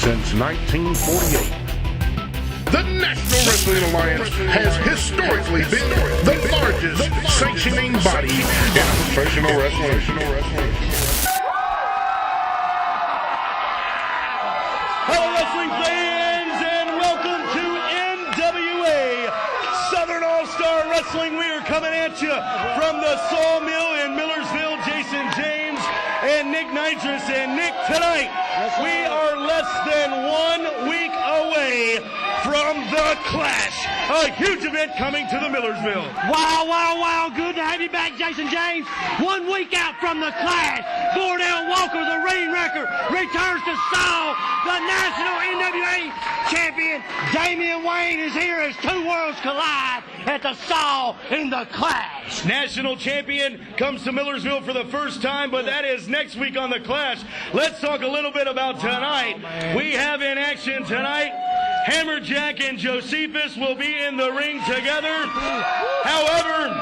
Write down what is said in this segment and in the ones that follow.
since 1948. The National Wrestling Alliance has historically been the largest sanctioning body in professional wrestling. Hello, wrestling fans, and welcome to NWA Southern All-Star Wrestling. We are coming at you from the Sawmill in Millersville. Jason James and Nick Nitrous. And Nick, tonight we are less than 1 week away from the Clash, a huge event coming to the Millersville. Wow, wow, wow. Good to have you back, Jason James. 1 week out from the Clash, Bordell Walker, the ring wrecker, returns to SAW. The national NWA champion, Damian Wayne, is here as two worlds collide at the SAW in the Clash. National champion comes to Millersville for the first time, but that is next week on the Clash. Let's talk a little bit about tonight. We have in action tonight, Hammerjack and Jocephus will be in the ring together. However,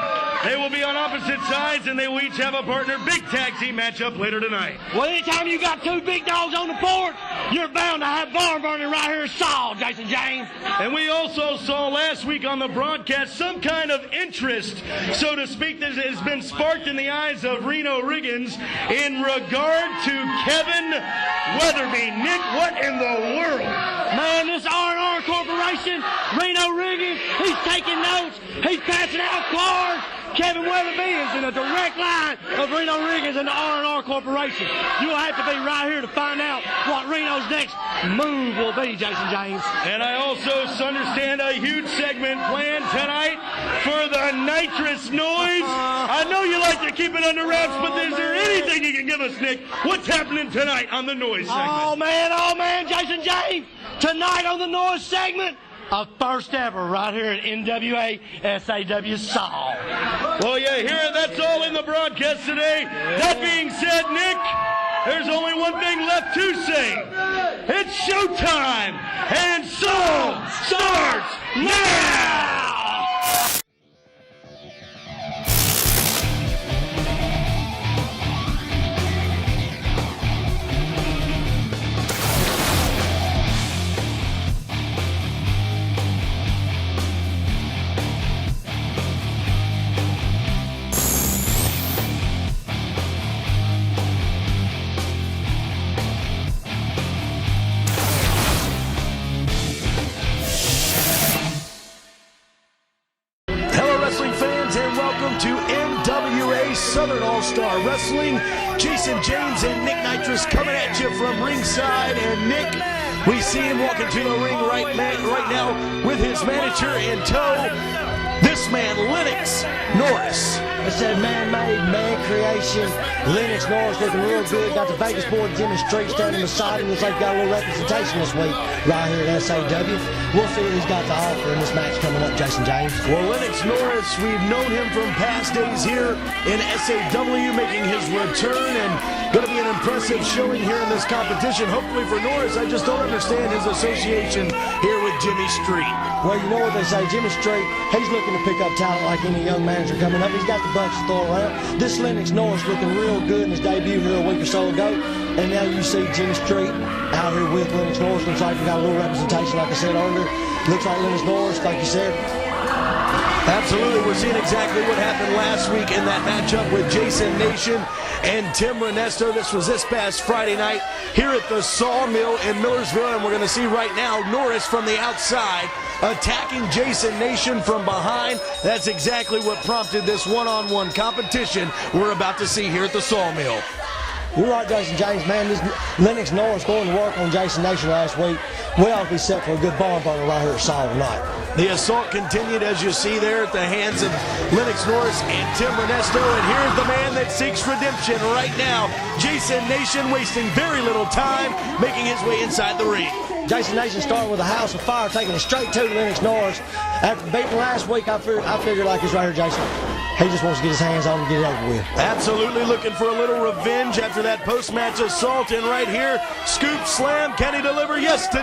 they will be on opposite sides, and they will each have a partner. Big tag team matchup later tonight. Well, anytime you got two big dogs on the board, you're bound to have barn burning right here at SAW, Jason James. And we also saw last week on the broadcast some kind of interest, so to speak, that has been sparked in the eyes of Reno Riggins in regard to Kevin Weatherby. Nick, what in the world? Man, this R&R Corporation, Reno Riggins, he's taking notes. He's passing out cards. Kevin Weatherby is in a direct line of Reno Riggins and the R&R Corporation. You'll have to be right here to find out what Reno's next move will be, Jason James. And I also understand a huge segment planned tonight for the nitrous noise. I know you like to keep it under wraps, but is there anything you can give us, Nick? What's happening tonight on the noise segment? Oh, man, Jason James. Tonight on the noise segment, a first ever right here at NWA SAW. Well, you hear it. That's all in the broadcast today. That being said, Nick, there's only one thing left to say. It's showtime, and SAW starts now! To NWA Southern All-Star Wrestling. Jason James and Nick Nitrous coming at you from ringside. And Nick, we see him walking to the ring right now with his manager in tow. This man, Lennox Norris. It's that man-made, man creation. Lennox Norris looking real good. Got the Vegas boy Jimmy Street standing beside him. Looks like he got a little representation this week right here at SAW. We'll see what he's got to offer in this match coming up, Jason James. Well, Lennox Norris, we've known him from past days here in SAW, making his return, and going to be an impressive showing here in this competition. Hopefully for Norris. I just don't understand his association here with Jimmy Street. Well, you know what they say, Jimmy Street, he's looking to pick up talent like any young manager coming up. He's got the bunch to throw around. This Lennox Norris looking real good in his debut here a week or so ago. And now you see Jimmy Street out here with Lennox Norris. Looks like we got a little representation, like I said earlier. Looks like Lennox Norris, like you said. Absolutely. We're seeing exactly what happened last week in that matchup with Jason Nation and Tim Renesto. This was this past Friday night here at the Sawmill in Millersville. And we're going to see right now Norris from the outside attacking Jason Nation from behind. That's exactly what prompted this one-on-one competition we're about to see here at the Sawmill. You're right, Jason James, man. This Lennox Norris going to work on Jason Nation last week. We ought to be set for a good barn burner right here at SAW tonight. The assault continued, as you see there, at the hands of Lennox Norris and Tim Renesto. And here's the man that seeks redemption right now. Jason Nation wasting very little time, making his way inside the ring. Jason Nation starting with a house of fire, taking it straight to Lennox Norris. After beating last week, I figured like he's right here, Jason. He just wants to get his hands on and get it over with. Absolutely looking for a little revenge after that post-match assault. And right here, scoop slam. Can he deliver? Yes, to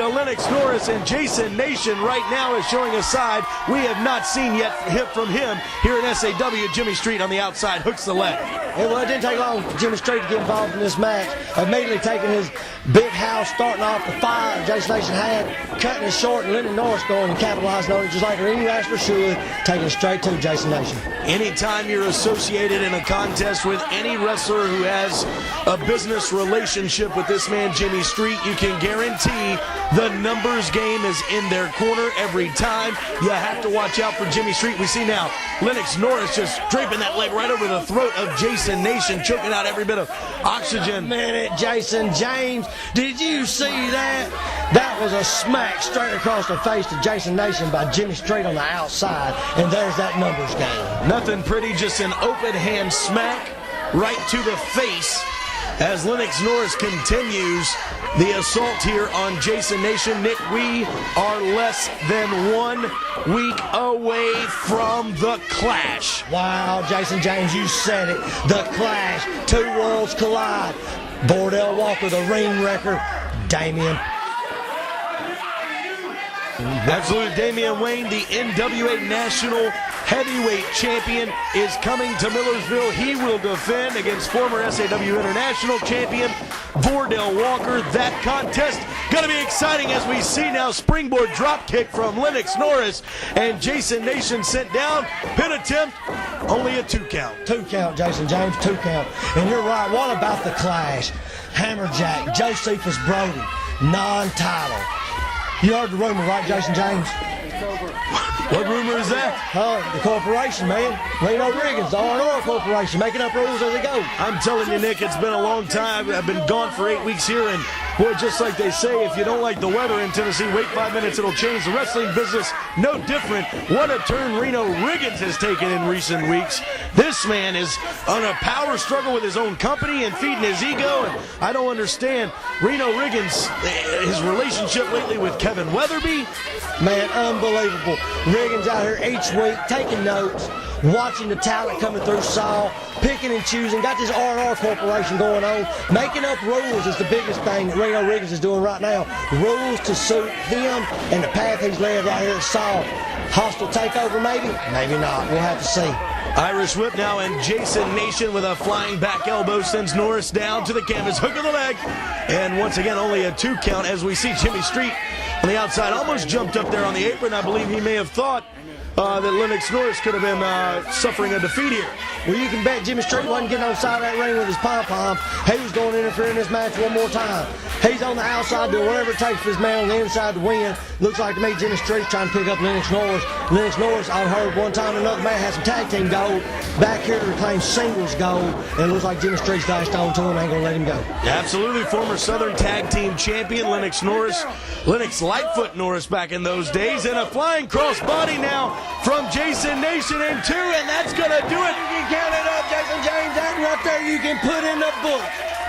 Lennox Norris. And Jason Nation right now is showing a side we have not seen yet from him here in SAW. Jimmy Street on the outside hooks the leg. Well, it didn't take long for Jimmy Street to get involved in this match. Immediately taking his Big house starting off the fire Jason Nation had, cutting it short, and Lennox Norris going and capitalizing on it just like any wrestler should, taking it straight to Jason Nation. Anytime you're associated in a contest with any wrestler who has a business relationship with this man, Jimmy Street, you can guarantee the numbers game is in their corner every time. You have to watch out for Jimmy Street. We see now Lennox Norris just draping that leg right over the throat of Jason Nation, choking out every bit of oxygen. Minute, Jason James, did you see that? That was a smack straight across the face to Jason Nation by Jimmy Street on the outside, and there's that numbers game. Nothing pretty, just an open hand smack right to the face as Lennox Norris continues the assault here on Jason Nation. Nick, we are less than 1 week away from the Clash. Wow, Jason James, you said it. The Clash, two worlds collide. Bordell Walker, the ring wrecker, Damian. Absolutely, Damian Wayne, the NWA National Heavyweight Champion, is coming to Millersville. He will defend against former SAW International Champion Bordell Walker. That contest going to be exciting as we see now springboard drop kick from Lennox Norris, and Jason Nation sent down. Pin attempt, only a 2 count. 2 count, Jason James, 2 count. And you're right, what about the Clash? Hammerjack, Jocephus Brody, non-title. You heard the rumor, right, Jason James? What rumor is that? The corporation, man. Reno Riggins, the R&R Corporation, making up rules as they go. I'm telling you, Nick, it's been a long time. I've been gone for 8 weeks here, and boy, just like they say, if you don't like the weather in Tennessee, wait 5 minutes, it'll change. The wrestling business, no different. What a turn Reno Riggins has taken in recent weeks. This man is on a power struggle with his own company and feeding his ego, and I don't understand Reno Riggins, his relationship lately with Kevin Weatherby. Man, unbelievable. Riggins out here each week taking notes, watching the talent coming through SAW, picking and choosing, got this R&R Corporation going on. Making up rules is the biggest thing that Reno Riggins is doing right now. Rules to suit him and the path he's led right here at SAW. Hostile takeover maybe? Maybe not. We'll have to see. Irish whip now, and Jason Nation with a flying back elbow sends Norris down to the canvas, hook of the leg, and once again only a 2 count as we see Jimmy Street on the outside, almost jumped up there on the apron. I believe he may have thought that Lennox Norris could have been suffering a defeat here. Well, you can bet Jimmy Street wasn't getting on the side of that ring with his pom-pom. He was going to interfere in this match one more time. He's on the outside doing whatever it takes for his man on the inside to win. Looks like to me Jimmy Street's trying to pick up Lennox Norris. Lennox Norris, I've heard one time another man had some tag team gold. Back here to reclaim singles gold. And it looks like Jimmy Street's dashed on to him. Ain't going to let him go. Absolutely. Former Southern Tag Team Champion Lennox Norris. Lennox Lightfoot Norris back in those days. And a flying crossbody now from Jason Nation in 2. And that's going to do it. You can count it up, Jason James. That right there you can put in the book.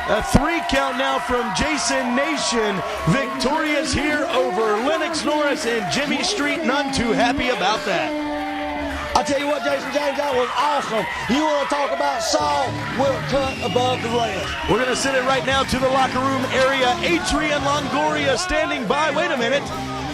A 3 count now from Jason Nation, victorious here over Lennox Norris and Jimmy Street. None too happy about that. I tell you what, Jason James, that was awesome. You want to talk about SAW? We'll cut above the rest. We're going to send it right now to the locker room area. Adrian Longoria standing by. Wait a minute.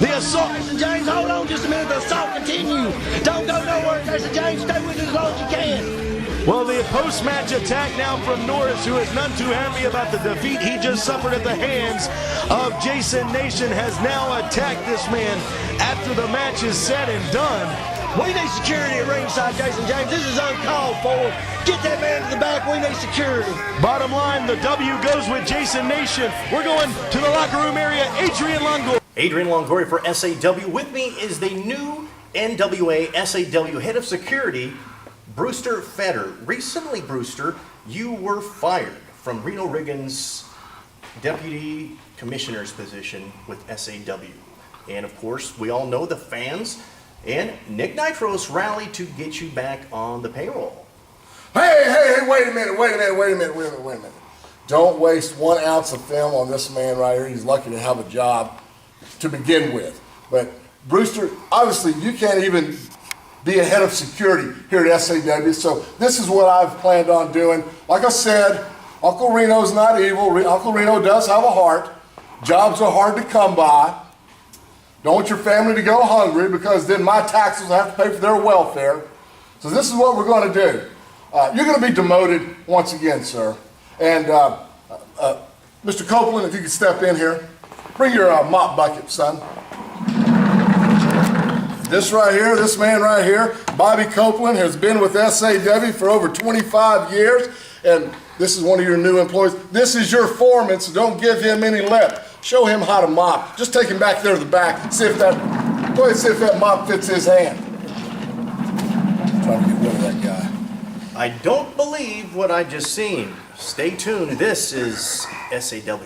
The assault. Jason James, hold on just a minute. The assault continues. Don't go nowhere, Jason James. Stay with us as long as you can. Well, the post-match attack now from Norris, who is none too happy about the defeat he just suffered at the hands of Jason Nation, has now attacked this man after the match is said and done. We need security at ringside, Jason James. This is uncalled for. Get that man to the back. We need security. Bottom line, the W goes with Jason Nation. We're going to the locker room area. Adrian Longoria. Adrian Longoria for SAW. With me is the new NWA SAW head of security, Brewster Fetter. Recently, Brewster, you were fired from Reno Riggins' deputy commissioner's position with SAW. And of course, we all know the fans and Nick Nitros rallied to get you back on the payroll. Hey, wait a minute. Don't waste 1 ounce of film on this man right here. He's lucky to have a job to begin with. But Brewster, obviously you can't even be a head of security here at SAW, so this is what I've planned on doing. Like I said, Uncle Reno's not evil. Uncle Reno does have a heart. Jobs are hard to come by. Don't want your family to go hungry because then my taxes will have to pay for their welfare. So this is what we're going to do. You're going to be demoted once again, sir. And Mr. Copeland, if you could step in here. Bring your mop bucket, son. This right here, this man right here, Bobby Copeland, has been with SAW for over 25 years, and this is one of your new employees. This is your foreman, so don't give him any lip. Show him how to mop. Just take him back there to the back. See if that, go ahead and see if that mop fits his hand. Trying to get rid of that guy. I don't believe what I just seen. Stay tuned. This is SAW.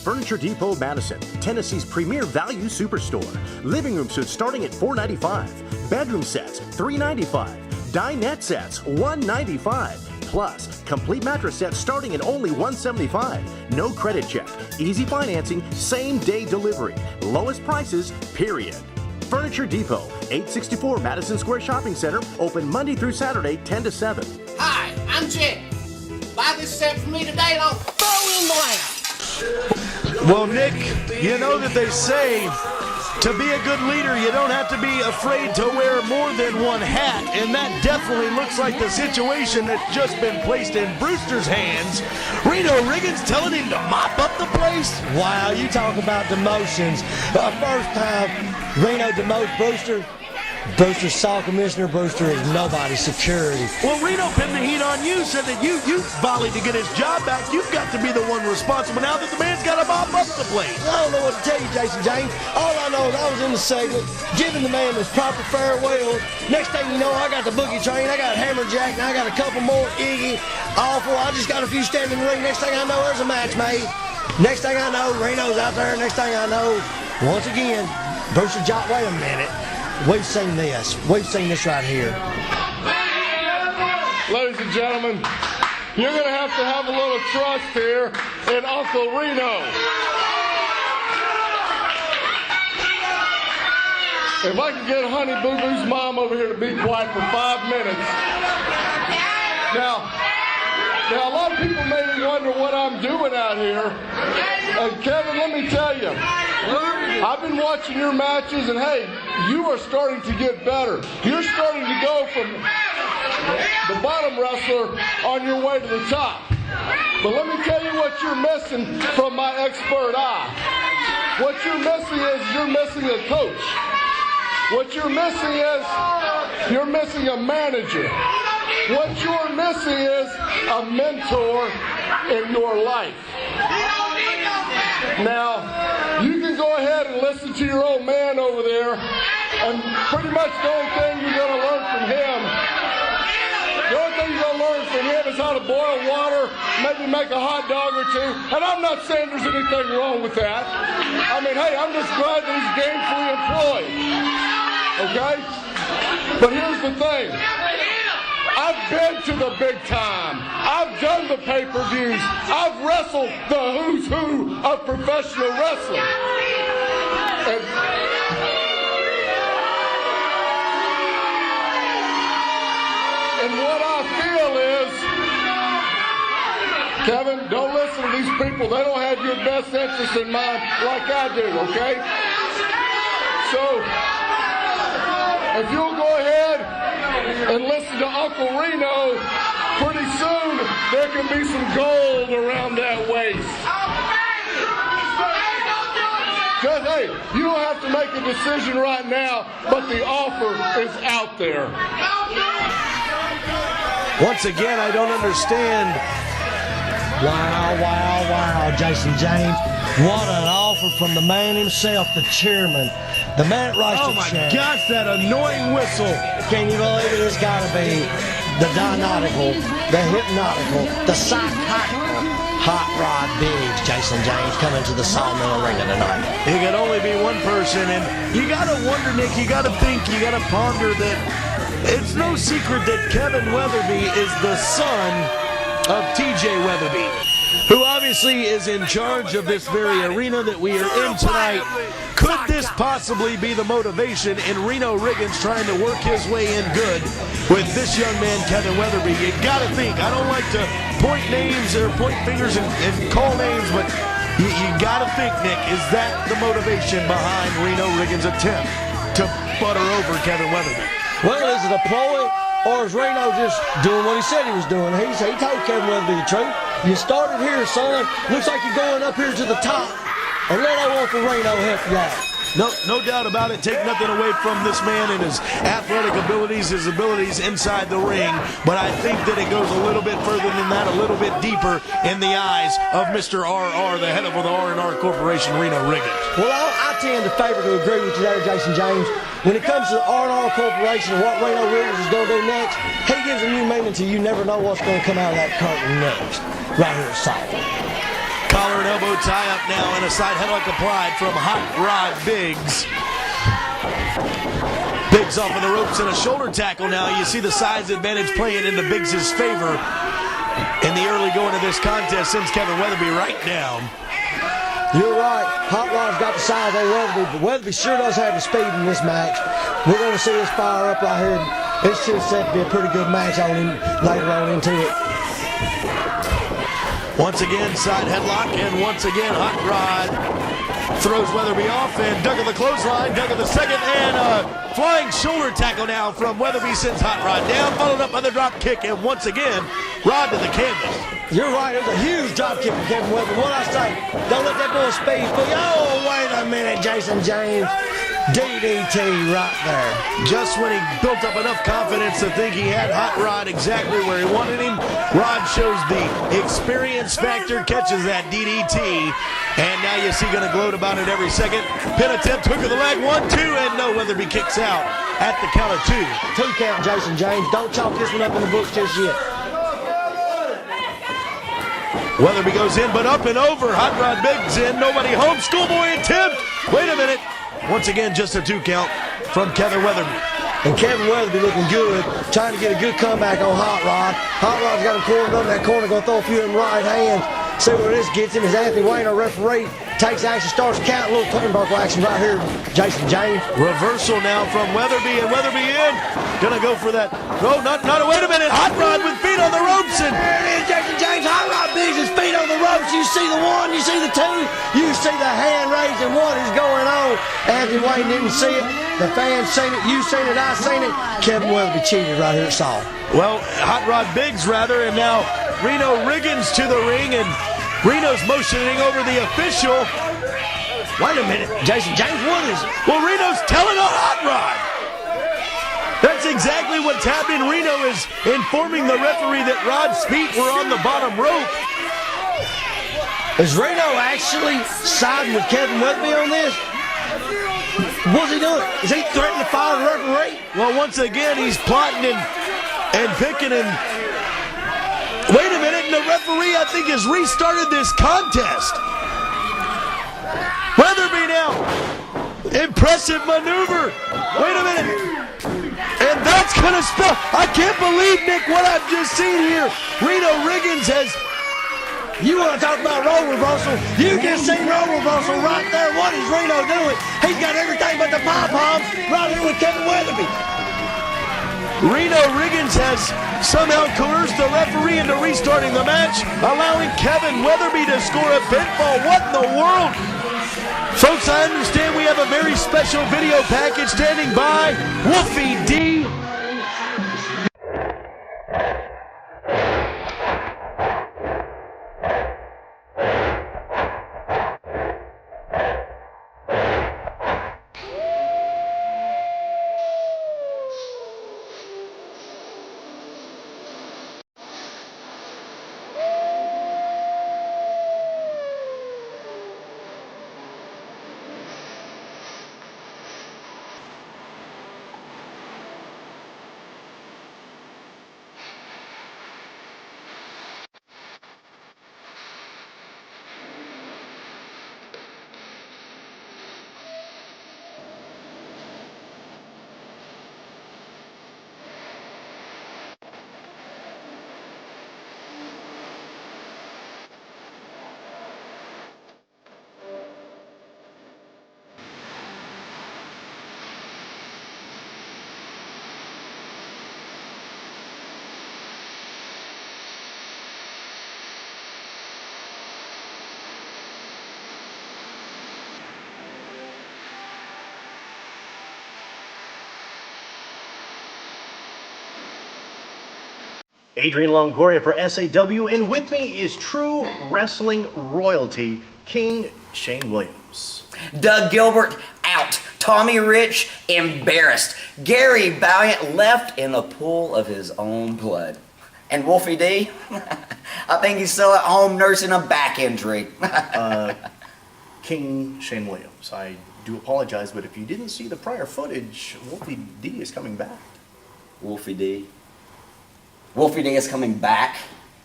Furniture Depot Madison, Tennessee's premier value superstore. Living room suits starting at $495. Bedroom sets, $395. Dinette sets, $195. Plus, complete mattress sets starting at only $175. No credit check, easy financing, same day delivery. Lowest prices, period. Furniture Depot, 864 Madison Square Shopping Center, open Monday through Saturday, 10 to 7. Hi, I'm Jake. Buy this set for me today and I'll throw in the lamp. Well, Nick, you know that they say to be a good leader, you don't have to be afraid to wear more than one hat, and that definitely looks like the situation that's just been placed in Brewster's hands. Reno Riggins telling him to mop up the place. Wow, you talk about demotions. First time Reno demotes Brewster. Brewster's SAW commissioner. Brewster is nobody's security. Well, Reno pinned the heat on you, said that you volleyed to get his job back. You've got to be the one responsible now that the man's got to mop up the place. I don't know what to tell you, Jason James. All I know is I was in the segment, giving the man his proper farewell. Next thing you know, I got the boogie train, I got Hammerjack, and I got a couple more Iggy. Awful. I just got a few standing in the ring. Next thing I know, there's a match made. Next thing I know, Reno's out there. Next thing I know, once again, Brewster Jock, wait a minute. We've seen this. We've seen this right here. Ladies and gentlemen, you're going to have a little trust here in Uncle Reno. If I could get Honey Boo Boo's mom over here to be quiet for 5 minutes. Now, a lot of people may wonder what I'm doing out here. And Kevin, let me tell you, I've been watching your matches, and hey, you are starting to get better. You're starting to go from the bottom wrestler on your way to the top. But let me tell you what you're missing from my expert eye. What you're missing is you're missing a coach. What you're missing is you're missing a manager. What you're missing is a mentor in your life. Now, you can go ahead and listen to your old man over there, and pretty much the only thing you're going to learn from him, is how to boil water, maybe make a hot dog or two. And I'm not saying there's anything wrong with that. I mean, hey, I'm just glad that he's gainfully employed. Okay? But here's the thing. I've been to the big time. I've done the pay-per-views. I've wrestled the who's who of professional wrestling. And what I feel is, Kevin, don't listen to these people. They don't have your best interest in mind like I do, okay? So, if you'll go ahead and listen to Uncle Reno, pretty soon there can be some gold around that waist. Because, hey, you don't have to make a decision right now, but the offer is out there. Once again, I don't understand. Wow, Jason James. What an offer from the man himself, the chairman. The man that writes Oh my gosh, that annoying whistle. Can you believe it? It's got to be the dinotical, the hypnotical, the psychotical Hot Rod Biggs, Jason James, coming to the Sawmill Arena tonight. It can only be one person, and you got to wonder, Nick, you got to think, you got to ponder that it's no secret that Kevin Weatherby is the son of TJ Weatherby, who obviously is in charge of this very arena that we are in tonight. Could this possibly be the motivation in Reno Riggins trying to work his way in good with this young man, Kevin Weatherby? You got to think. I don't like to point names or point fingers and call names, but you got to think, Nick, is that the motivation behind Reno Riggins' attempt to butter over Kevin Weatherby? Well, is it a ploy or is Reno just doing what he said he was doing? He told Kevin Weatherby the truth. You started here, son. Looks like you're going up here to the top. And let I want for Reno help you out. No doubt about it. Take nothing away from this man and his athletic abilities, his abilities inside the ring. But I think that it goes a little bit further than that, a little bit deeper in the eyes of Mr. RR, the head of the R&R Corporation, Reno Riggins. Well, I tend to favor to agree with you there, Jason James. When it comes to the R&R Corporation and what Reno Riggins is going to do next, he gives a new meaning to you never know what's going to come out of that curtain next. Right here at SAW. Collar and elbow tie up now and a side headlock applied from Hot Rod Biggs. Biggs off of the ropes and a shoulder tackle now. You see the size advantage playing into Biggs' favor in the early going of this contest. Sends Kevin Weatherby right down. You're right. Hot Rod's got the size on Weatherby, but Weatherby sure does have the speed in this match. We're going to see us fire up right here. It's just set to be a pretty good match later on into it. Once again, side headlock, and once again, Hot Rod throws Weatherby off, and dug of the clothesline, dug of the second, and a flying shoulder tackle now from Weatherby sends Hot Rod down, followed up by the drop kick, and once again, Rod to the canvas. You're right, it was a huge drop kick from Kevin Weatherby. What I say, don't let that boy speed fool you. Oh, wait a minute, Jason James. DDT right there. Just when he built up enough confidence to think he had Hot Rod exactly where he wanted him, Rod shows the experience factor, catches that DDT, and now you see going to gloat about it every second. Pin attempt, hook of the leg, 1, 2, and no, Weatherby kicks out at the count of 2. 2 count, Jason James. Don't chalk this one up in the books just yet. Weatherby goes in, but up and over. Hot Rod Biggs in, nobody home. Schoolboy attempt. Wait a minute. Once again, just a 2 count from Kevin Weatherby. And Kevin Weatherby looking good, trying to get a good comeback on Hot Rod. Hot Rod's got him cornered up in that corner, going to throw a few of them right hands. See where this gets him as Anthony Wayne, our referee, takes action, starts counting, a little turnbuckle action right here, Jason James. Reversal now from Weatherby, and Weatherby in. Gonna go for that. No, not wait a minute. Hot Rod with feet on the ropes, and there it is, Jason James. Hot Rod Biggs' feet on the ropes. You see the 1, you see the 2, you see the hand raising. What is going on? Anthony Wayne didn't see it. The fans seen it. You seen it. I seen it. Kevin Weatherby cheated right here at SAW. Well, Hot Rod Biggs rather, and now Reno Riggins to the ring, and Reno's motioning over the official. Wait a minute, Jason James, what is it? Well, Reno's telling on Hot Rod. That's exactly what's happening. Reno is informing the referee that Rod's feet were on the bottom rope. Is Reno actually siding with Kevin Weatherby on this? What's he doing? Is he threatening to fire the referee? Well, once again, he's plotting and picking and... Wait a minute, and the referee, I think, has restarted this contest. Weatherby now. Impressive maneuver. Wait a minute. And that's going to spell. I can't believe, Nick, what I've just seen here. Reno Riggins has... You want to talk about role reversal? You just seen role reversal right there. What is Reno doing? He's got everything but the pom-poms right here with Kevin Weatherby. Reno Riggins has somehow coerced the referee into restarting the match, allowing Kevin Weatherby to score a pinfall. What in the world? Folks, I understand we have a very special video package standing by. Wolfie D. Adrian Longoria for SAW, and with me is true wrestling royalty, King Shane Williams. Doug Gilbert out. Tommy Rich embarrassed. Gary Valiant left in the pool of his own blood. And Wolfie D, I think he's still at home nursing a back injury. King Shane Williams, I do apologize, but if you didn't see the prior footage, Wolfie D is coming back. Wolfie D. Wolfie D is coming back.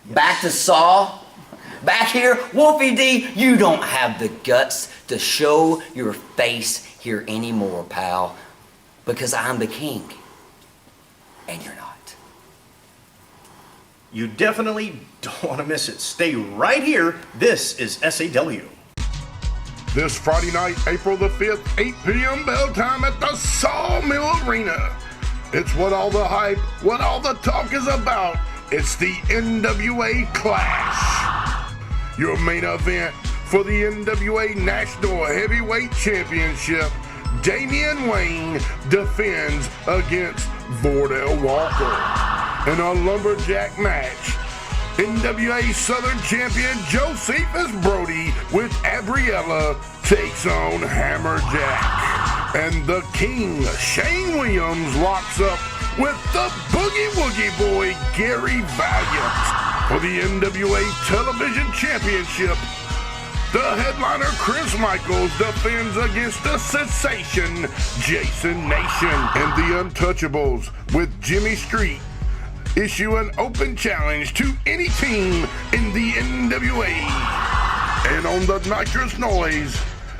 Yes. Back to SAW. Back here. Wolfie D, you don't have the guts to show your face here anymore, pal. Because I'm the king. And you're not. You definitely don't want to miss it. Stay right here. This is SAW. This Friday night, April the 5th, 8 p.m. bell time at the Sawmill Arena. It's what all the hype, what all the talk is about. It's the NWA Clash. Your main event for the NWA National Heavyweight Championship. Damian Wayne defends against Vordell Walker. In a lumberjack match, NWA Southern champion Jocephus Brody with Abriella takes on Hammerjack. And the King, Shane Williams, locks up with the Boogie Woogie Boy, Gary Valiant. For the NWA Television Championship, the headliner Chris Michaels defends against the sensation Jason Nation. And the Untouchables with Jimmy Street issue an open challenge to any team in the NWA. And on the Nitrous Noise,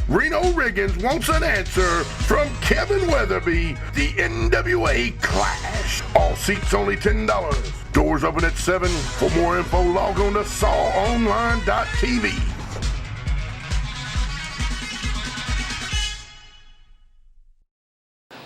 Reno Riggins wants an answer from Kevin Weatherby, the NWA Clash. All seats only $10. Doors open at 7. For more info, log on to sawonline.tv.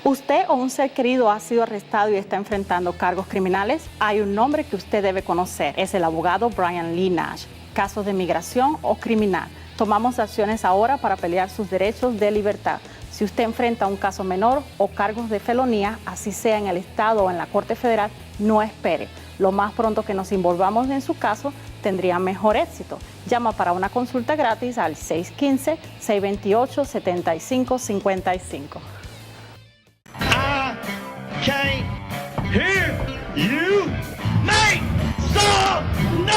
¿Usted o un ser querido ha sido arrestado y está enfrentando cargos criminales? Hay un nombre que usted debe conocer. Es el abogado Brian Lee Nash. Casos de migración o criminal. Tomamos acciones ahora para pelear sus derechos de libertad. Si usted enfrenta un caso menor o cargos de felonía, así sea en el Estado o en la Corte Federal, no espere. Lo más pronto que nos envolvamos en su caso, tendría mejor éxito. Llama para una consulta gratis al 615-628-7555. I can't hear you make some noise!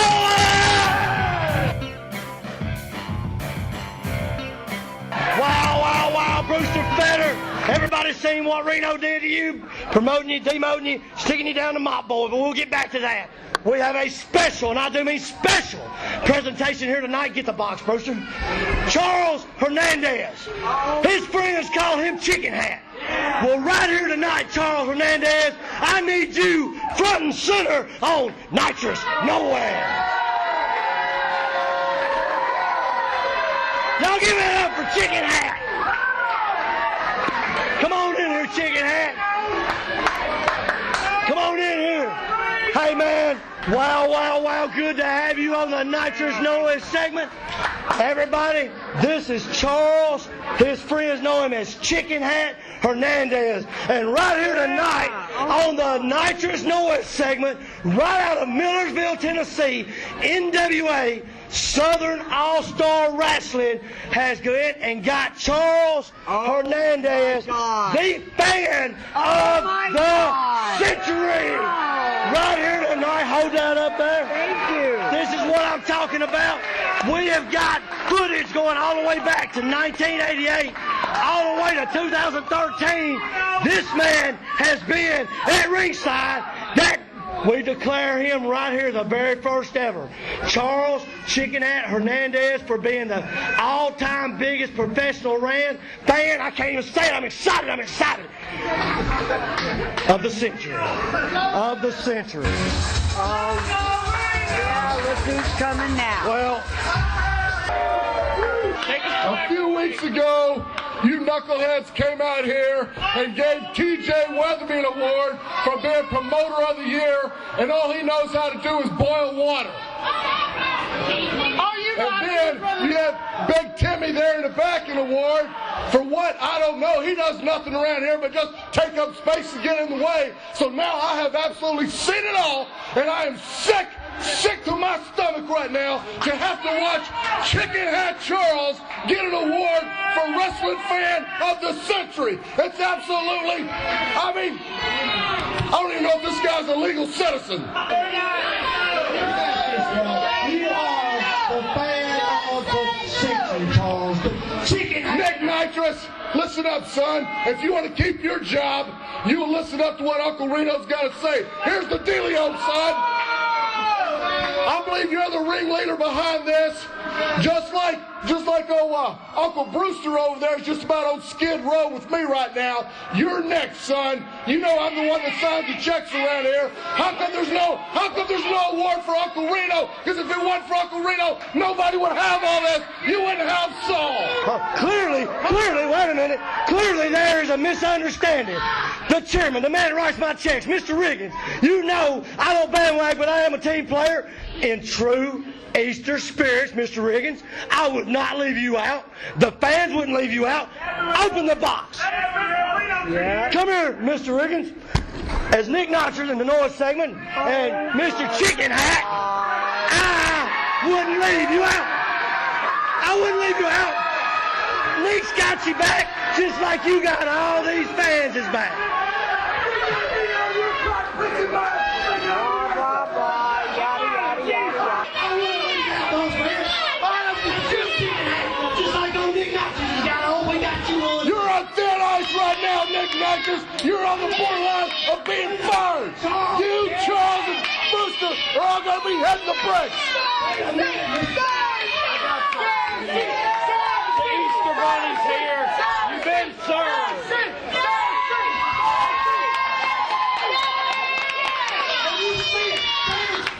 Wow, wow, wow, Brewster Fetter. Everybody's seen what Reno did to you, promoting you, demoting you, sticking you down to mop boy, but we'll get back to that. We have a special, and I do mean special, presentation here tonight. Get the box, Brewster. Charles Hernandez. His friends call him Chicken Hat. Well, right here tonight, Charles Hernandez, I need you front and center on Nitrous Nowhere. Y'all give it up for Chicken Hat. Come on in here, Chicken Hat. Come on in here. Hey, man. Wow, wow, wow. Good to have you on the Nitrous Noise segment. Everybody, this is Charles. His friends know him as Chicken Hat Hernandez. And right here tonight on the Nitrous Noise segment, right out of Millersville, Tennessee, NWA Southern All-Star Wrestling has gone and got Charles Hernandez, the fan of the century. Right here tonight. Hold that up there. Thank you. This is what I'm talking about. We have got footage going all the way back to 1988, all the way to 2013. This man has been at ringside. That we declare him right here the very first ever. Charles Chicken Hat Hernandez for being the all-time biggest professional fan. I can't even say it. I'm excited. Of the century. Of the century. Oh, yeah, look who's coming now. Well, a few weeks ago, you knuckleheads came out here and gave TJ Weatherby an award for being Promoter of the Year, and all he knows how to do is boil water. And then you have Big Timmy there in the back an award for what? I don't know. He does nothing around here but just take up space and get in the way. So now I have absolutely seen it all. And I am sick to my stomach right now to have to watch Chicken Hat Charles get an award for Wrestling Fan of the Century. It's absolutely, I don't even know if this guy's a legal citizen. You are the fan of the century, Charles. Nick Nitrous, listen up, son. If you want to keep your job, you will listen up to what Uncle Reno's got to say. Here's the dealio, son. I believe you're the ringleader behind this, just like Uncle Brewster over there is just about on Skid Row with me right now. You're next, son. You know I'm the one that signs the checks around here. How come there's no award for Uncle Reno? Because if it wasn't for Uncle Reno, nobody would have all this. You wouldn't have Saul. Clearly, wait a minute. Clearly there is a misunderstanding. The chairman, the man that writes my checks, Mr. Riggins, you know I don't bandwag, but I am a team player. In true Easter spirits, Mr. Riggins, I would not leave you out. The fans wouldn't leave you out. Open the box. Yeah. Come here, Mr. Riggins. As Nick Notchers in the North segment and Mr. Chicken Hat, I wouldn't leave you out. I wouldn't leave you out. Nick's got you back just like you got all these fans' back. You're on thin ice right now, Nick Nitrous. You're on the borderline of being fired. You, Charles, and Brewster are all going to be heading the bricks. The Easter Bunny's here. You've been served.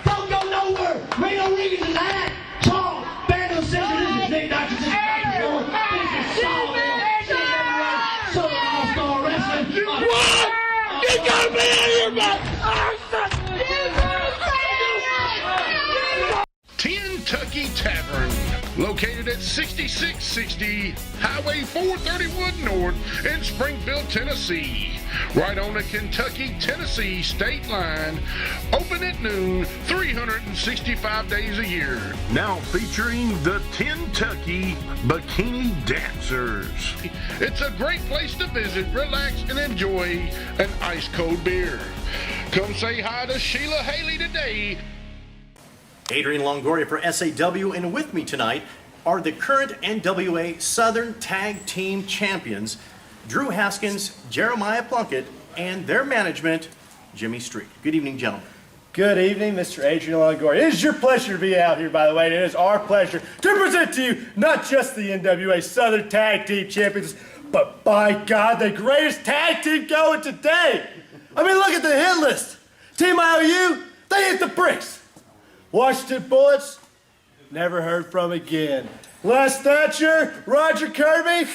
Don't go nowhere. Reno Riggins is at Charles. Bandanna says this is Nick Nitrous. This is Saul. Southern All-Star Wrestling. What? You got me out of here, man. Kentucky Tavern, located at 6660 Highway 431 North in Springfield, Tennessee, right on the Kentucky-Tennessee state line, open at noon, 365 days a year. Now featuring the Kentucky Bikini Dancers. It's a great place to visit, relax, and enjoy an ice-cold beer. Come say hi to Sheila Haley today. Adrian Longoria for SAW, and with me tonight are the current NWA Southern Tag Team Champions, Drew Haskins, Jeremiah Plunkett, and their management, Jimmy Street. Good evening, gentlemen. Good evening, Mr. Adrian Longoria. It is your pleasure to be out here, by the way, and it is our pleasure to present to you not just the NWA Southern Tag Team Champions, but by God, the greatest tag team going today. I mean, look at the hit list. Team IOU, they hit the bricks. Washington Bullets, never heard from again. Les Thatcher, Roger Kirby,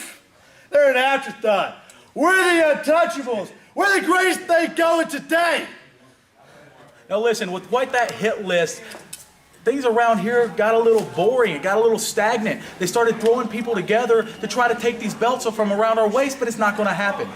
they're an afterthought. We're the Untouchables. We're the greatest thing going today. Now listen, with quite that hit list, things around here got a little boring. It got a little stagnant. They started throwing people together to try to take these belts from around our waist, but it's not going to happen.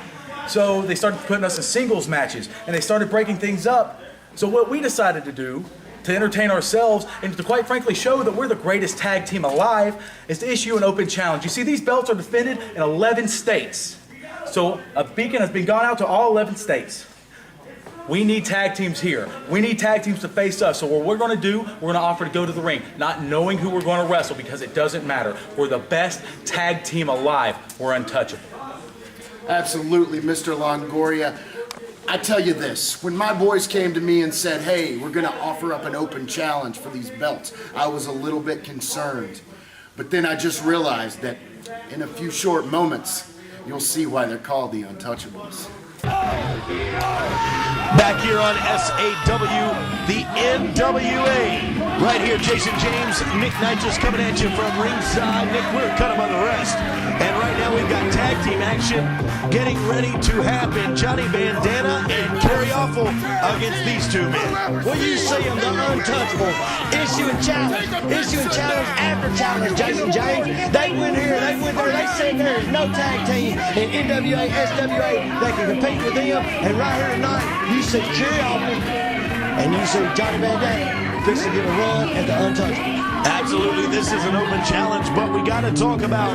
So they started putting us in singles matches, and they started breaking things up. So what we decided to do, to entertain ourselves and to quite frankly show that we're the greatest tag team alive, is to issue an open challenge. You see, these belts are defended in 11 states. So a beacon has been gone out to all 11 states. We need tag teams here. We need tag teams to face us. So what we're going to do, we're going to offer to go to the ring, not knowing who we're going to wrestle, because it doesn't matter. We're the best tag team alive. We're untouchable. Absolutely, Mr. Longoria. I tell you this, when my boys came to me and said, hey, we're going to offer up an open challenge for these belts, I was a little bit concerned. But then I just realized that in a few short moments, you'll see why they're called the Untouchables. Back here on SAW, the NWA. Right here, Jason James, Nick Nitrous coming at you from ringside. Nick, we're cut among the rest. And right now we've got tag team action getting ready to happen. Johnny Bandanna and Kerry against these two men. Well, you see them, the Untouchables, issuing challenge after challenge, Jason James. They win here, they win there. They said there is no tag team in NWA, SWA that can compete with them. And right here tonight, you see Kerry and you see Johnny Bandanna fixing to get a run at the Untouchables. Absolutely, this is an open challenge, but we got to talk about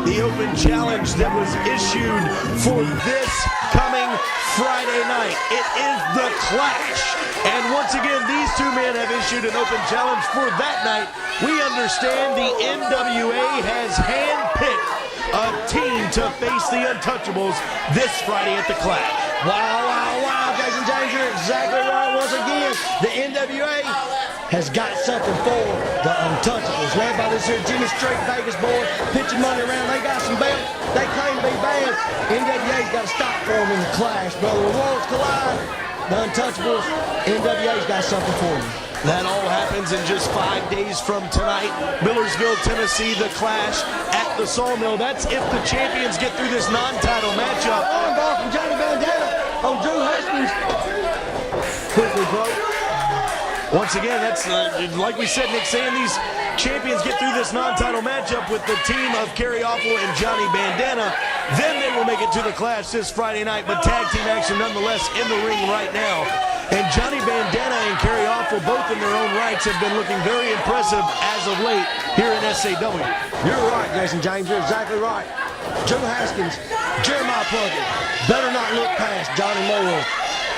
the open challenge that was issued for this coming Friday night. It is the Clash. And once again, these two men have issued an open challenge for that night. We understand the NWA has handpicked a team to face the Untouchables this Friday at the Clash. Wow, Jason James, you're exactly right. Once again, the NWA has got something for the Untouchables. Led by this here Jimmy Street Vegas boy, pitching money around. They got some belts. They claim to be bad. NWA's got to stop for them in the Clash, brother. When worlds collide, the Untouchables, NWA's got something for them. That all happens in just 5 days from tonight. Millersville, Tennessee, the Clash at the Sawmill. That's if the champions get through this non-title matchup. Armbar from Johnny Bandanna on Drew Haskins. Quickly broke. Once again, that's like we said, Nick, saying these champions get through this non-title matchup with the team of Kerry and Johnny Bandanna, then they will make it to the Clash this Friday night. But tag team action nonetheless in the ring right now. And Johnny Bandanna and Kerry both in their own rights have been looking very impressive as of late here in SAW. You're right, Jason James. You're exactly right. Drew Haskins, Jeremiah Plunkett better not look past Johnny Moore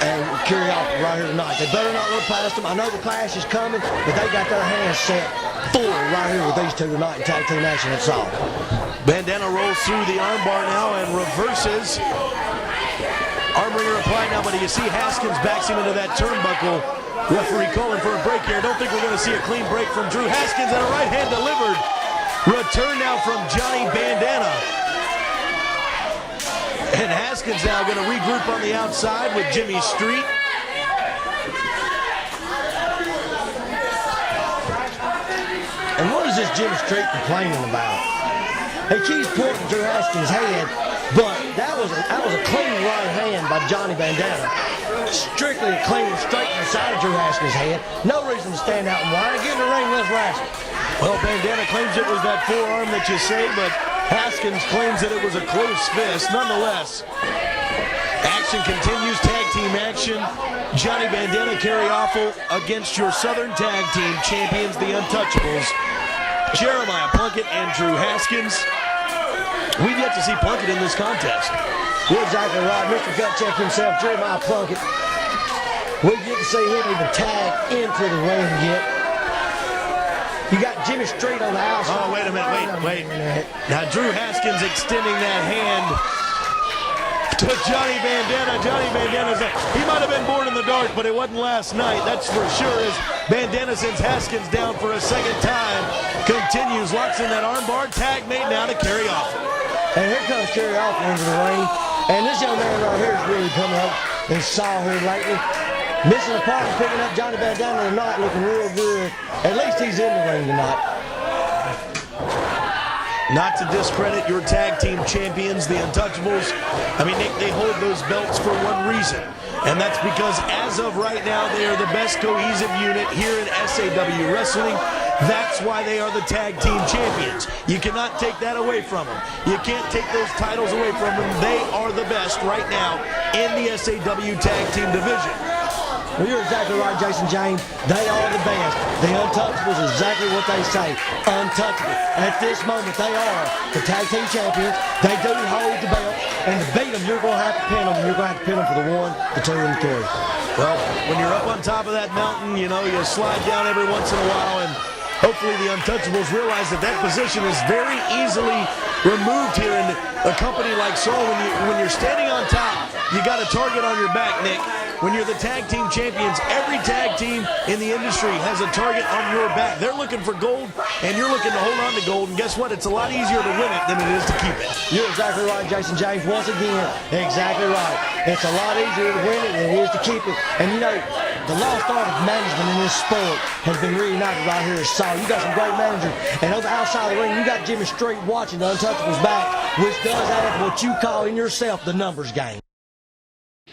and Kerry right here tonight. They better not look past them. I know the Clash is coming, but they got their hands set full right here with these two tonight in tag team action at SAW. Bandanna rolls through the armbar now and reverses. Armringer applied now, but you see Haskins backs him into that turnbuckle. Referee calling for a break here. I don't think we're going to see a clean break from Drew Haskins, and a right hand delivered. Return now from Johnny Bandanna. And Haskins now going to regroup on the outside with Jimmy Street. And what is this Jimmy Street complaining about? He keeps pointing Drew Haskins' head, but that was a clean right hand by Johnny Bandanna. Strictly a clean straight inside of Drew Haskins' head. No reason to stand out and whine. Get in the ring, let's wrestle. Well, Bandanna claims it was that forearm that you say, but Haskins claims that it was a close fist. Nonetheless, action continues, tag team action. Johnny Bandanna, Kerry against your Southern Tag Team champions, the Untouchables, Jeremiah Plunkett and Drew Haskins. We've yet to see Plunkett in this contest. You're exactly right. Mr. Gutcheck himself, Jeremiah Plunkett. We've yet to see him even tag into the ring yet. You got Jimmy Street on the outside. Oh, wait a minute, wait. Now, Drew Haskins extending that hand to Johnny Bandanna. Johnny Bandanna's he might have been born in the dark, but it wasn't last night. That's for sure. As Bandanna sends Haskins down for a second time. Continues, locks in that armbar. Tag made now to Kerry And here comes Kerry into the ring. And this young man right here is really coming up and saw here lately. Missing the part and picking up Johnny Bandanna tonight, looking real good. At least he's in the ring tonight. Not to discredit your tag team champions, the Untouchables. I mean, Nick, they hold those belts for one reason. And that's because as of right now, they are the best cohesive unit here in SAW Wrestling. That's why they are the tag team champions. You cannot take that away from them. You can't take those titles away from them. They are the best right now in the SAW tag team division. Well, you're exactly right, Jason James. They are the best. The Untouchables is exactly what they say. Untouchable. At this moment, they are the tag team champions. They do hold the belt. And to beat them, you're going to have to pin them. You're going to have to pin them for the 1, the 2, and the 3. Well, when you're up on top of that mountain, you know, you slide down every once in a while, and hopefully the Untouchables realize that that position is very easily removed here in a company like SAW. When you're standing on top, you got a target on your back, Nick. When you're the tag team champions, every tag team in the industry has a target on your back. They're looking for gold, and you're looking to hold on to gold. And guess what? It's a lot easier to win it than it is to keep it. You're exactly right, Jason James. Once again, exactly right. It's a lot easier to win it than it is to keep it. And you know, the lost art of management in this sport has been reunited right here at SAW. You got some great managers. And on the outside of the ring, you got Jimmy Street watching the Untouchables back, which does have what you call in yourself the numbers game.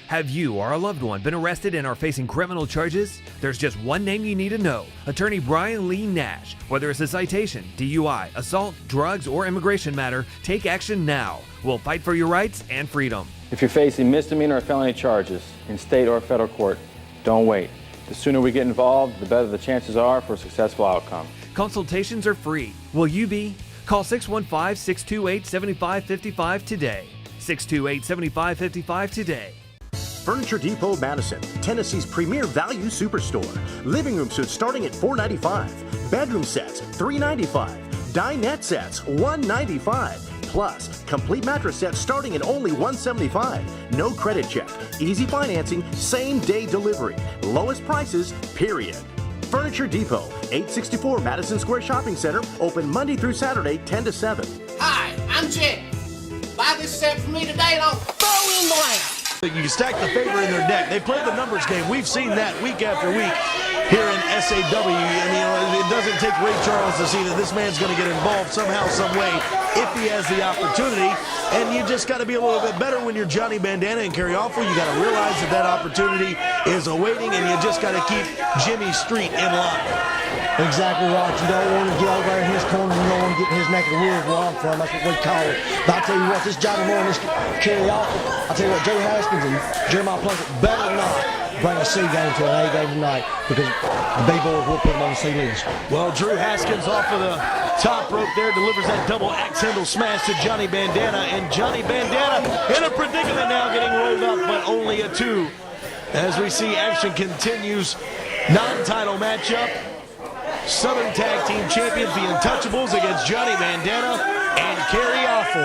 Have you or a loved one been arrested and are facing criminal charges? There's just one name you need to know. Attorney Brian Lee Nash. Whether it's a citation, DUI, assault, drugs, or immigration matter, take action now. We'll fight for your rights and freedom. If you're facing misdemeanor or felony charges in state or federal court, don't wait. The sooner we get involved, the better the chances are for a successful outcome. Consultations are free. Will you be? Call 615-628-7555 today. 628-7555 today. Furniture Depot Madison, Tennessee's premier value superstore. Living room suits starting at $495. Bedroom sets, $395. Dinette sets, $195. Plus, complete mattress sets starting at only $175. No credit check, easy financing, same-day delivery. Lowest prices, period. Furniture Depot, 864 Madison Square Shopping Center, open Monday through Saturday, 10 to 7. Hi, I'm Jed. Buy this set for me today and I'll throw in the lamb. You can stack the favor in their deck. They play the numbers game. We've seen that week after week here in SAW. And it doesn't take Ray Charles to see that this man's going to get involved somehow, some way, if he has the opportunity. And you just got to be a little bit better when you're Johnny Bandanna and Kerry Awful. You got to realize that that opportunity is awaiting, and you just got to keep Jimmy Street in line. Exactly right. You don't want to get over in his corner. You don't want to get in his neck of the woods where I'm from. That's what we call it. But I tell you what, this Johnny Moore and this Kerry Awful, I tell you what, Joe Haskins and Jeremiah Plunkett better not bring a C game to an A game tonight, because the B-boys will put them on the C list. Well, Drew Haskins off of the top rope there delivers that double axe handle smash to Johnny Bandanna, and Johnny Bandanna in a predicament now, getting rolled up, but only a 2. As we see action continues, non-title matchup. Southern Tag Team Champions, the Untouchables, against Johnny Bandanna and Kerry Awful.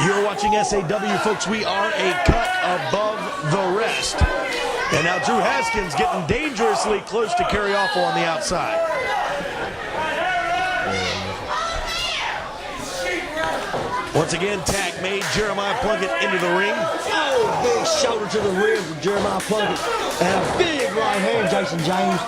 You're watching SAW, folks. We are a cut above the rest. And now Drew Haskins getting dangerously close to Kerry Awful on the outside. Once again, tag made. Jeremiah Plunkett into the ring. Oh, big shoulder to the ribs of Jeremiah Plunkett. And a big right hand, Jason James.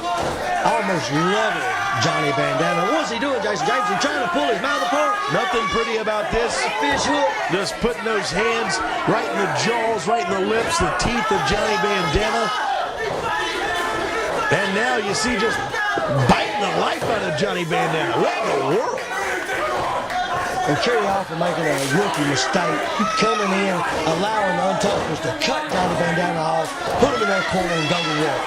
Almost level Johnny Bandanna. What's he doing, Jason James? He's trying to pull his mouth apart. Nothing pretty about this. Fish hook. Just putting those hands right in the jaws, right in the lips, the teeth of Johnny Bandanna. And now you see just biting the life out of Johnny Bandanna. What in the world? And Kerry Awful making a rookie mistake, coming in, allowing the Untouchables to cut Johnny Bandanna off, put him in that corner and go to work.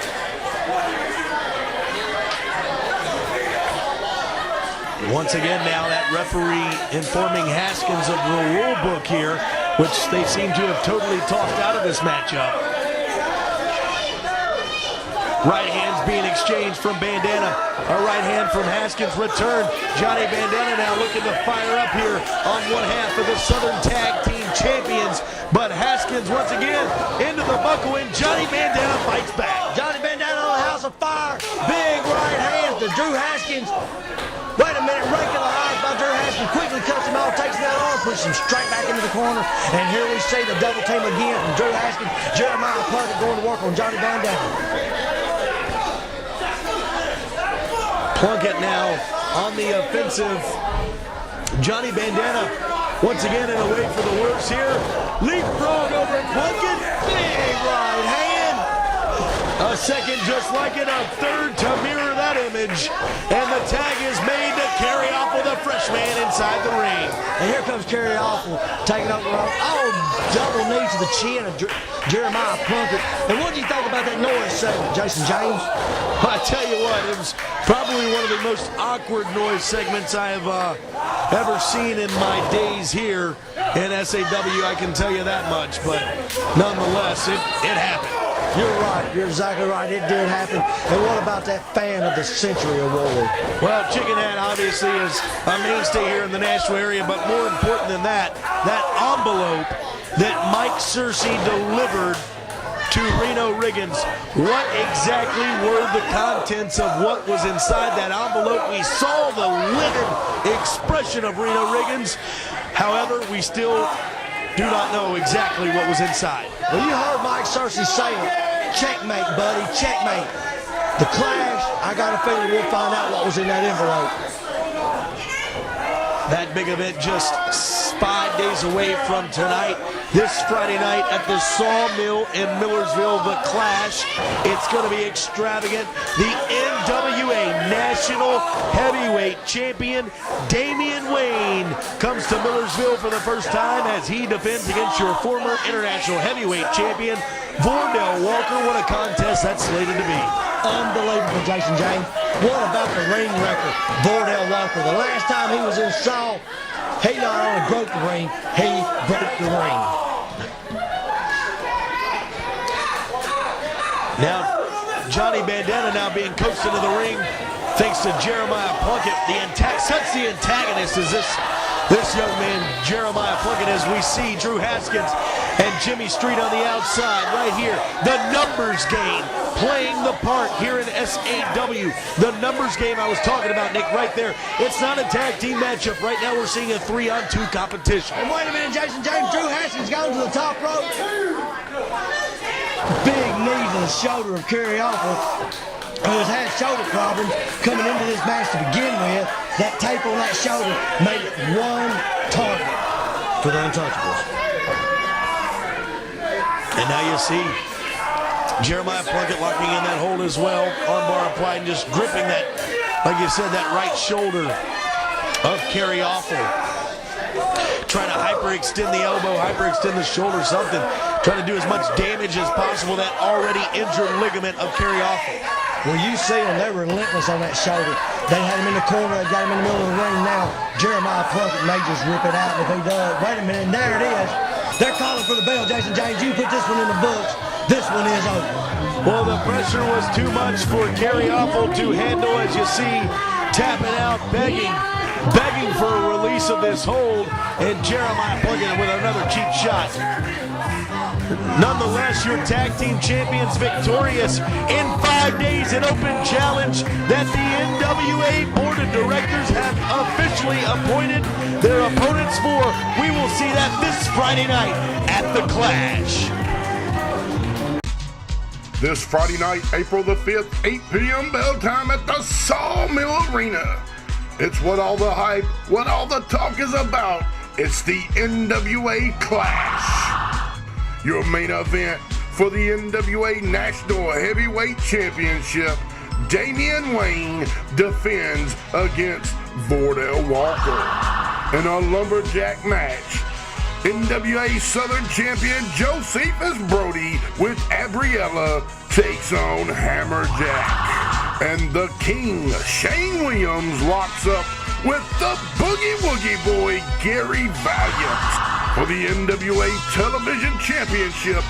Once again now, that referee informing Haskins of the rule book here, which they seem to have totally tossed out of this matchup. Right hands being exchanged from Bandanna. A right hand from Haskins return. Johnny Bandanna now looking to fire up here on one half of the Southern Tag Team Champions. But Haskins once again into the buckle, and Johnny Bandanna fights back. Johnny Bandanna on the House of Fire. Big right hands to Drew Haskins. Wait a minute, regularized by Drew Haskins. Quickly cuts him off, takes that arm, pushes him straight back into the corner. And here we see the double team again from Drew Haskins. Jeremiah Plunkett going to work on Johnny Bandanna. Plunkett now on the offensive. Johnny Bandanna once again in a wait for the works here. Leapfrog over Plunkett. Big right hand. A second just like it, a third to mirror that image. And the tag is made to Kerry Awful, the freshman, inside the ring. And here comes Kerry Awful taking up the rope. Oh, double knee to the chin of Jeremiah Plunkett. And what do you think about that Norris segment, Jason James? I tell you what, it was probably one of the most awkward noise segments I have ever seen in my days here in SAW. I can tell you that much, but nonetheless, it happened. You're right. You're exactly right. It did happen. And what about that fan of the century award? Well, Chicken Hat obviously is a mainstay here in the Nashville area, but more important than that, that envelope that Mike Searcy delivered to Reno Riggins. What exactly were the contents of what was inside that envelope? We saw the livid expression of Reno Riggins. However, we still do not know exactly what was inside. Well, you heard Mike Searcy say it. Checkmate, buddy, checkmate. The Clash, I got a feeling we'll find out what was in that envelope. That big event just 5 days away from tonight. This Friday night at the Sawmill in Millersville, the Clash. It's going to be extravagant. The NWA NWA National Heavyweight Champion Damian Wayne comes to Millersville for the first time as he defends against your former International Heavyweight Champion Vordell Walker. What a contest that's slated to be. Unbelievable, Jason James. What about the ring record, Vordell Walker? The last time he was in SAW, he not only broke the ring, he broke the ring. Now, Johnny Bandanna now being coached into the ring thanks to Jeremiah Plunkett. Such the antagonist is this young man, Jeremiah Plunkett, as we see Drew Haskins and Jimmy Street on the outside right here. The numbers game playing the part here in SAW. The numbers game I was talking about, Nick, right there. It's not a tag team matchup. Right now we're seeing a 3-on-2 competition. And wait a minute, Jason James. Drew Haskins going to the top rope. Big knee to the shoulder of Kerry, who has had shoulder problems coming into this match to begin with. That tape on that shoulder made it one target for the Untouchables. And now you see Jeremiah Plunkett locking in that hold as well. Armbar applied and just gripping that, like you said, that right shoulder of Kerry Trying to hyperextend the elbow, hyperextend the shoulder, something. Trying to do as much damage as possible that already injured ligament of Kerry Well, you see them, they're relentless on that shoulder. They had him in the corner, they got him in the middle of the ring now. Jeremiah Plunkett may just rip it out, and if he does, wait a minute, there it is. They're calling for the bell, Jason James. You put this one in the books. This one is over. Well, the pressure was too much for Kerry to handle, as you see, tapping out, begging for a release of this hold, and Jeremiah Plunkett with another cheap shot. Nonetheless, your tag team champions victorious in 5 days in open challenge that the NWA Board of Directors have officially appointed their opponents for. We will see that this Friday night at the Clash. This Friday night, April the 5th, 8 p.m. bell time at the Sawmill Arena. It's what all the hype, what all the talk is about. It's the NWA Clash. Your main event for the NWA National Heavyweight Championship. Damian Wayne defends against Vordell Walker. In a lumberjack match, NWA Southern champion Jocephus Brody with Abriella takes on Hammerjack. And the King, Shane Williams, locks up with the Boogie Woogie Boy, Gary Valiant. For the NWA Television Championship,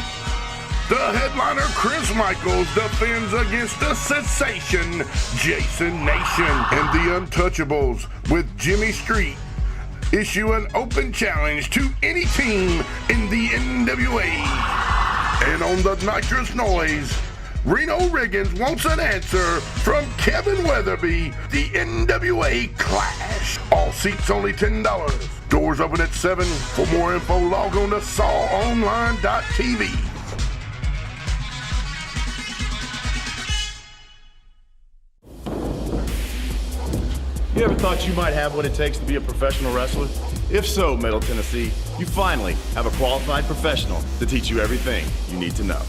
the headliner Chris Michaels defends against the sensation Jason Nation. And the Untouchables with Jimmy Street issue an open challenge to any team in the NWA. And on the Nitrous Noise, Reno Riggins wants an answer from Kevin Weatherby, the NWA Clash. All seats only $10. Doors open at 7. For more info, log on to sawonline.tv. You ever thought you might have what it takes to be a professional wrestler? If so, Middle Tennessee, you finally have a qualified professional to teach you everything you need to know.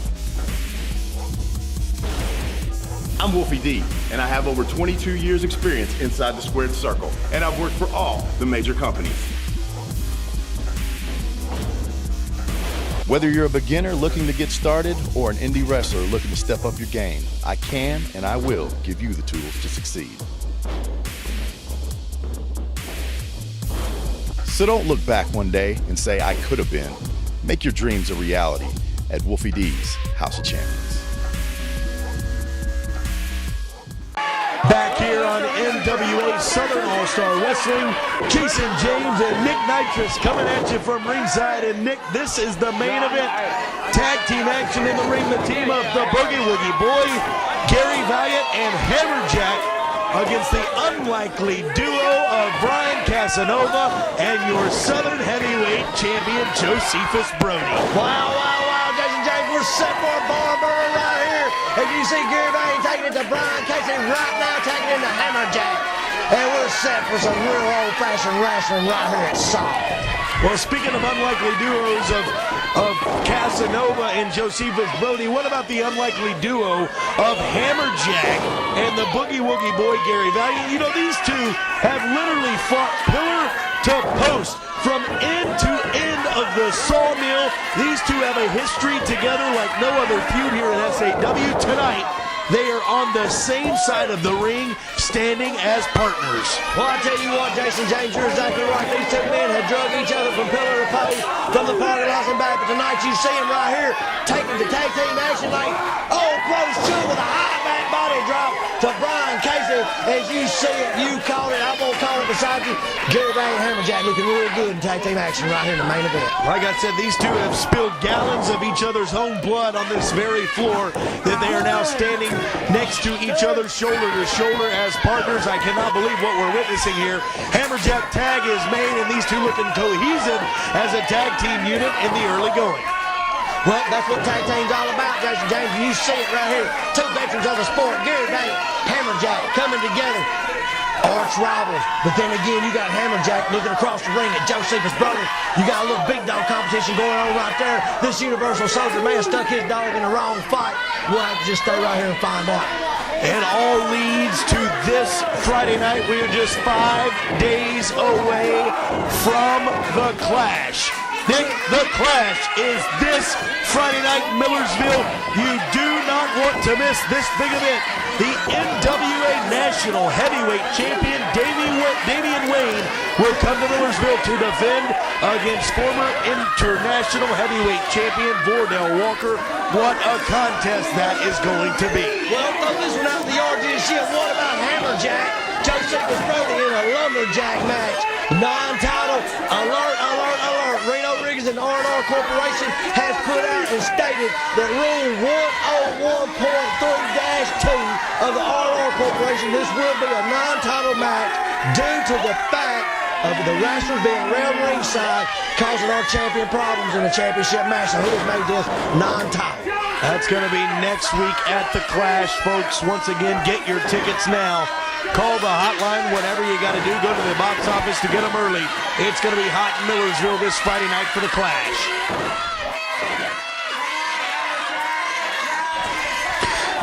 I'm Wolfie D, and I have over 22 years experience inside the squared circle, and I've worked for all the major companies. Whether you're a beginner looking to get started or an indie wrestler looking to step up your game, I can and I will give you the tools to succeed. So don't look back one day and say, I could have been. Make your dreams a reality at Wolfie D's House of Champions. Back here on NWA Southern All-Star Wrestling, Jason James and Nick Nitrous coming at you from ringside. And Nick, this is the main event. Tag team action in the ring. The team of the Boogie Woogie Boy, Gary Valiant, and Hammerjack against the unlikely duo of Brian Casanova and your Southern Heavyweight Champion, Jocephus Brody. Wow, Jason James, we're set for a barber right here. As you see Gary Valiant taking it to Brian Casey right now, taking it to Hammerjack. And we're set for some real old-fashioned wrestling right here at SAW. Well, speaking of unlikely duos of Casanova and Jocephus Brody, what about the unlikely duo of Hammerjack and the Boogie Woogie Boy, Gary Valiant? You know, these two have literally fought pillar to post from end to end of the Sawmill. These two have a history together like no other feud here in SAW. Tonight, they are on the same side of the ring, standing as partners. Well, I tell you what, Jason James, you're exactly right. These two men have drug each other from pillar to post, from the parking lots and back. But tonight you see them right here taking the tag team action like old close shoe with a high back body drop to Brian Casey. As you see it, you called it. I'm going to call it beside you. Gary Valiant, Hammerjack looking real good in tag team action right here in the main event. Like I said, these two have spilled gallons of each other's own blood on this very floor that they are now standing next to each other, shoulder to shoulder as partners. I cannot believe what we're witnessing here. Hammerjack tag is made, and these two looking cohesive as a tag team unit in the early going. Well, that's what tag team's all about, Jason James. You see it right here. Two veterans of the sport, Gary Valiant, Hammerjack, coming together. Arch rivals. But then again, you got Hammerjack looking across the ring at Jocephus Brody. You got a little big dog competition going on right there. This Universal Soldier man stuck his dog in the wrong fight. We'll have to just stay right here and find out. And all leads to this Friday night. We are just 5 days away from the Clash. Nick, the Clash is this Friday night in Millersville. You do not want to miss this big event. The NWA National Heavyweight Champion Damian Wayne will come to Millersville to defend against former International Heavyweight Champion Vordell Walker. What a contest that is going to be. Well, throw this one out the yard, GC. What about Hammerjack? Jocephus Brody in a lumberjack match. Non-title, alert, alert, alert. Reno Riggins and R&R Corporation has put out and stated that Rule 101.3-2 of the R&R Corporation, this will be a non-title match due to the fact of the wrestlers being around ringside causing our champion problems in the championship match. So who has made this non-title? That's going to be next week at the Clash, folks. Once again, get your tickets now. Call the hotline, whatever you got to do. Go to the box office to get them early. It's going to be hot in Millersville this Friday night for the Clash.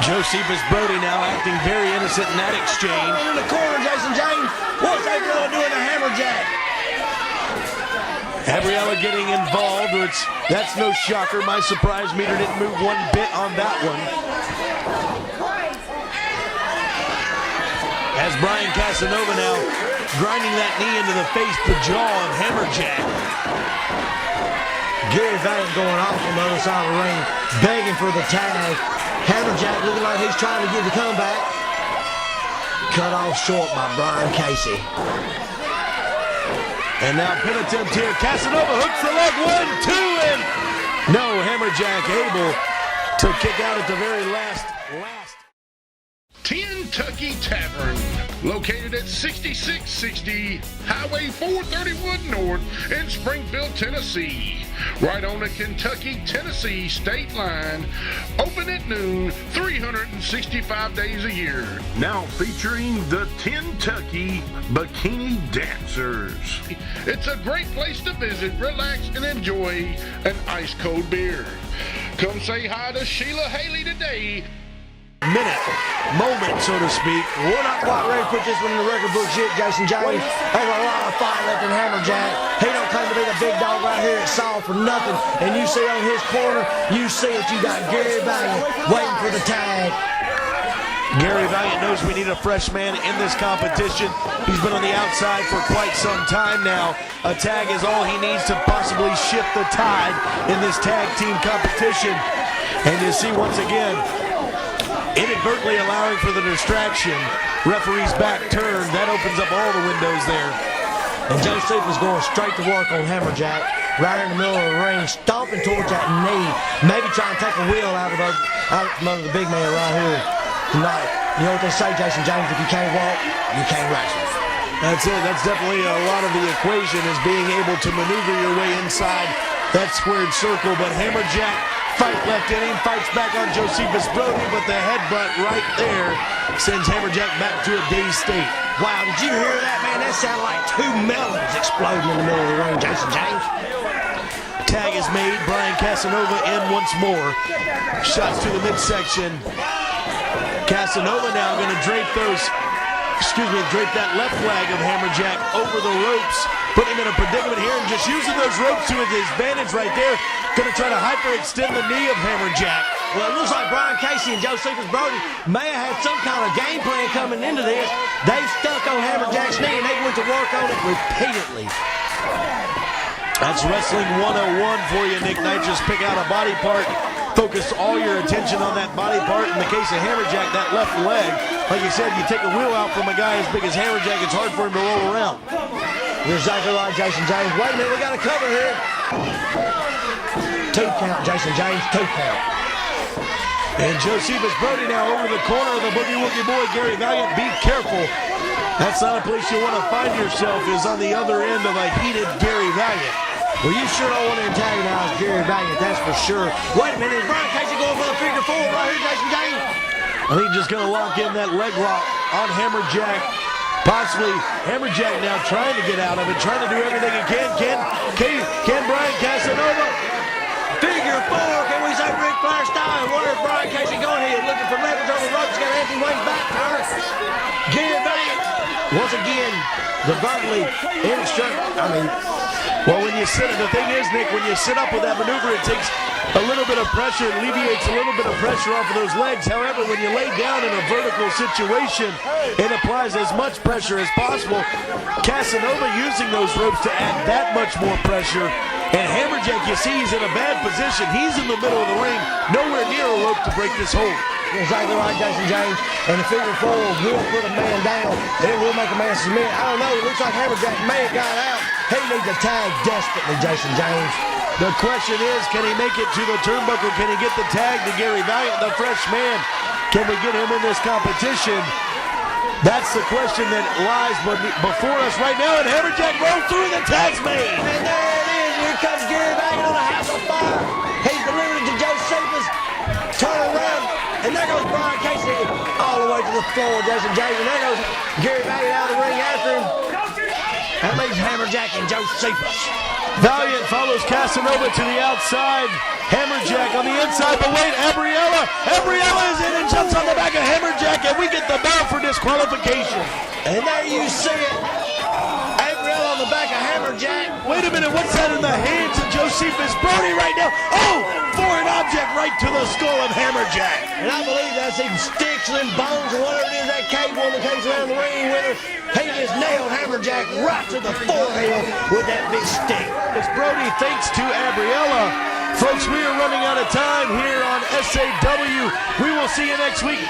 Jocephus Brody now acting very innocent in that exchange. In the corner, Jason James. What's that girl doing to Hammerjack? Gabriella getting involved, which that's no shocker. My surprise meter didn't move one bit on that one. As Brian Casanova now grinding that knee into the face, the jaw of Hammerjack. Gary Valiant going off on the other side of the ring, begging for the tag. Hammerjack looking like he's trying to get the comeback. Cut off short by Brian Casey. And now pin attempt here. Casanova hooks the leg, 1, 2, and no, Hammerjack able to kick out at the very last. Kentucky Tavern, located at 6660 Highway 431 North in Springfield, Tennessee, right on the Kentucky-Tennessee state line, open at noon, 365 days a year. Now featuring the Kentucky Bikini Dancers. It's a great place to visit, relax, and enjoy an ice-cold beer. Come say hi to Sheila Haley today. Moment, so to speak. We're not quite ready to put this one in the record books yet, Jason James. There's a lot of fight left in Hammerjack. He don't claim to be the big dog right here at SAW for nothing. And you see on his corner, you see it. You got Gary Valiant waiting for the tag. Gary Valiant knows we need a fresh man in this competition. He's been on the outside for quite some time now. A tag is all he needs to possibly shift the tide in this tag team competition. And you see once again, inadvertently allowing for the distraction. Referee's back turn. That opens up all the windows there. And Jocephus going straight to work on Hammerjack. Right in the middle of the ring, stomping towards that knee. Maybe trying to take a wheel out from under the big man right here tonight. You know what they say, Jason James, if you can't walk, you can't wrestle. That's it. That's definitely a lot of the equation, is being able to maneuver your way inside that squared circle. But Hammerjack, fight left in him, fights back on Jocephus Brody, but the headbutt right there sends Hammerjack back to a dazed state. Wow, did you hear that, man? That sounded like two melons exploding in the middle of the ring, Jason James. is made. Brian Casanova in once more. Shots to the midsection. Casanova now going to drape that left leg of Hammerjack over the ropes. Put him in a predicament here and just using those ropes to his advantage right there. Going to try to hyperextend the knee of Hammerjack. Well, it looks like Brian Casey and Jocephus Brody may have had some kind of game plan coming into this. They've stuck on Hammerjack's knee and they went to work on it repeatedly. That's Wrestling 101 for you, Nick Knight. Just pick out a body part. Focus all your attention on that body part. In the case of Hammerjack, that left leg. Like you said, you take a wheel out from a guy as big as Hammerjack, it's hard for him to roll around. You're exactly right, Jason James. Wait a minute, we got a cover here. 2 count, Jason James, 2 count. And Jocephus Brody now over the corner of the Boogie Woogie Boy, Gary Valiant. Be careful. That's not a place you want to find yourself, is on the other end of a heated Gary Valiant. Well, you sure don't want to antagonize Gary Valiant, that's for sure. Wait a minute, is Brian Casey going for the figure 4 right here, Jason James? I think just going to lock in that leg lock on Hammerjack. Possibly Hammerjack now trying to get out of it, trying to do everything he can. Can Brian Casanova? Figure 4, can we say Ric Flair style? Where is Brian Casey going here? Looking for leverage on the ropes, got Anthony Wayne's back turn. Gary Valiant, once again, the vertically well, when you sit, the thing is, Nick, when you sit up with that maneuver, it takes a little bit of pressure, it alleviates a little bit of pressure off of those legs. However, when you lay down in a vertical situation, it applies as much pressure as possible. Casanova using those ropes to add that much more pressure. And Hammerjack, you see, he's in a bad position. He's in the middle of the ring, nowhere near a rope to break this hold. Exactly right, Jason James. And the figure 4 will put a man down. It will make a man submit. I don't know. It looks like Hammerjack may have got out. He needs a tag desperately, Jason James. The question is, can he make it to the turnbuckle? Can he get the tag to Gary Valiant, the fresh man? Can we get him in this competition? That's the question that lies before us right now. And Hammerjack rolls through, the tag's made. And there it is. Here comes Gary Valiant on a house on fire. He's delivered it to Jocephus. Turn around. And there goes Brian Casey all the way to the floor, Jason James. And there goes Gary Valiant out of the ring after him. That leaves Hammerjack and Jocephus. Valiant follows Casanova to the outside. Hammerjack on the inside, but wait, Abriella is in and jumps on the back of Hammerjack, and we get the bell for disqualification. And there you see it. Abriella on the back of Hammerjack. Wait a minute, what's that in the hands of Jocephus Brody right now? Oh, foreign object right to the skull of Hammerjack. And I believe that's even sticks and bones or whatever it is, that cable that comes around the ring with her. He just nailed Hammerjack right to the forehead with that big stick. It's Brody thanks to Abriella. Folks, we are running out of time here on SAW. We will see you next week.